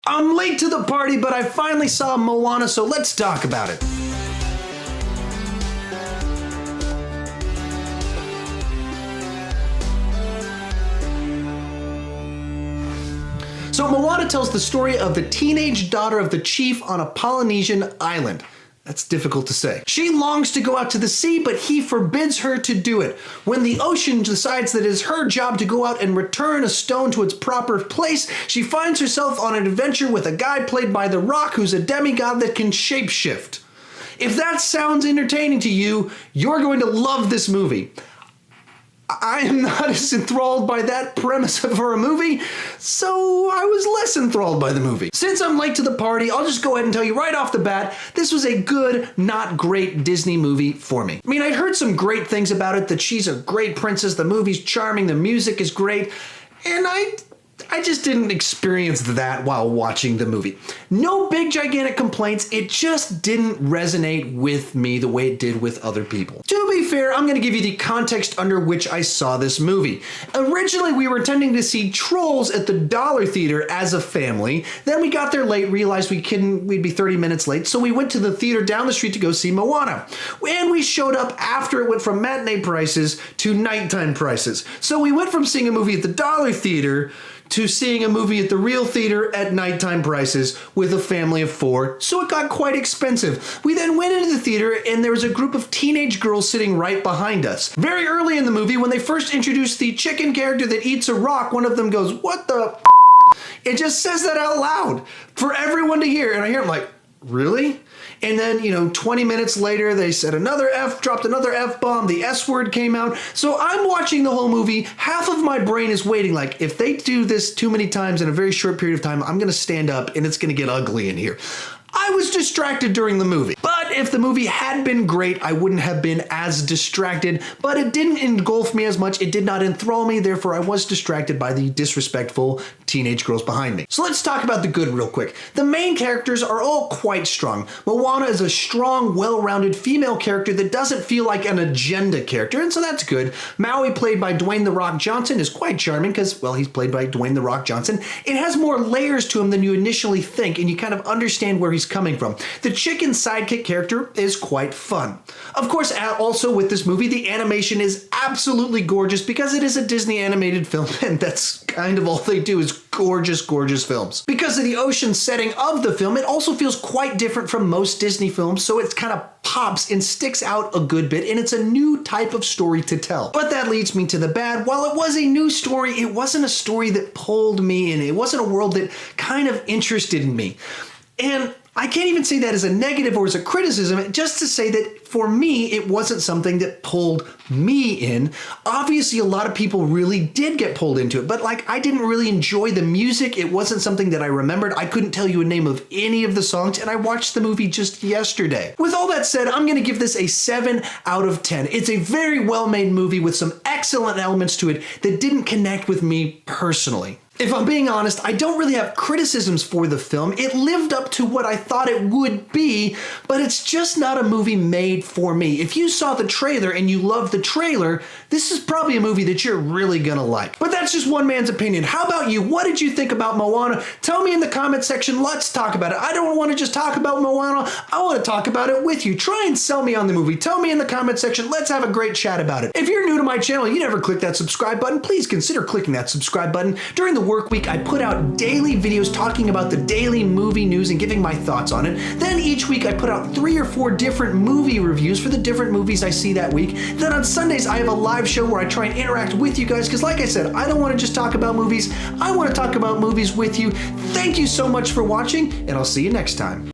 I'm late to the party, but I finally saw Moana, so let's talk about it. So Moana tells the story of the teenage daughter of the chief on a Polynesian island. That's difficult to say. She longs to go out to the sea, but he forbids her to do it. When the ocean decides that it is her job to go out and return a stone to its proper place, she finds herself on an adventure with a guy played by The Rock who's a demigod that can shapeshift. If that sounds entertaining to you, you're going to love this movie. I am not as enthralled by that premise for a movie, so I was less enthralled by the movie. Since I'm late to the party, I'll just go ahead and tell you right off the bat, this was a good, not great Disney movie for me. I mean, I'd heard some great things about it, that she's a great princess, the movie's charming, the music is great, and I just didn't experience that while watching the movie. No big gigantic complaints, it just didn't resonate with me the way it did with other people. To be fair, I'm gonna give you the context under which I saw this movie. Originally, we were intending to see Trolls at the Dollar Theater as a family. Then we got there late, realized we'd be 30 minutes late, so we went to the theater down the street to go see Moana. And we showed up after it went from matinee prices to nighttime prices. So we went from seeing a movie at the Dollar Theater to seeing a movie at the real theater at nighttime prices with a family of 4, so it got quite expensive. We then went into the theater and there was a group of teenage girls sitting right behind us. Very early in the movie, when they first introduced the chicken character that eats a rock, one of them goes, "What the f***?" It just says that out loud for everyone to hear, and I hear them like, really? And then, 20 minutes later, they said another F, dropped another F-bomb, the S word came out. So I'm watching the whole movie, half of my brain is waiting, like, if they do this too many times in a very short period of time, I'm gonna stand up and it's gonna get ugly in here. I was distracted during the movie. But if the movie had been great, I wouldn't have been as distracted, but it didn't engulf me as much, it did not enthrall me, therefore I was distracted by the disrespectful teenage girls behind me. So let's talk about the good real quick. The main characters are all quite strong. Moana is a strong, well-rounded female character that doesn't feel like an agenda character, and so that's good. Maui, played by Dwayne "The Rock" Johnson, is quite charming because, well, he's played by Dwayne "The Rock" Johnson. It has more layers to him than you initially think, and you kind of understand where he's coming from. The chicken sidekick character is quite fun. Of course, also with this movie, the animation is absolutely gorgeous because it is a Disney animated film, and that's kind of all they do is gorgeous, gorgeous films. Because of the ocean setting of the film, it also feels quite different from most Disney films, so it kind of pops and sticks out a good bit, and it's a new type of story to tell. But that leads me to the bad. While it was a new story, it wasn't a story that pulled me in. It wasn't a world that kind of interested in me. And I can't even say that as a negative or as a criticism, just to say that for me, it wasn't something that pulled me in. Obviously, a lot of people really did get pulled into it, but I didn't really enjoy the music. It wasn't something that I remembered. I couldn't tell you a name of any of the songs, and I watched the movie just yesterday. With all that said, I'm gonna give this a 7 out of 10. It's a very well-made movie with some excellent elements to it that didn't connect with me personally. If I'm being honest, I don't really have criticisms for the film. It lived up to what I thought it would be, but it's just not a movie made for me. If you saw the trailer and you loved the trailer, this is probably a movie that you're really gonna like. But that's just one man's opinion. How about you? What did you think about Moana? Tell me in the comment section. Let's talk about it. I don't want to just talk about Moana. I want to talk about it with you. Try and sell me on the movie. Tell me in the comment section. Let's have a great chat about it. If you're new to my channel, you never clicked that subscribe button, please consider clicking that subscribe button. During the work week, I put out daily videos talking about the daily movie news and giving my thoughts on it. Then each week I put out 3 or 4 different movie reviews for the different movies I see that week. Then on Sundays I have a live show where I try and interact with you guys because like I said, I don't want to just talk about movies. I want to talk about movies with you. Thank you so much for watching, and I'll see you next time.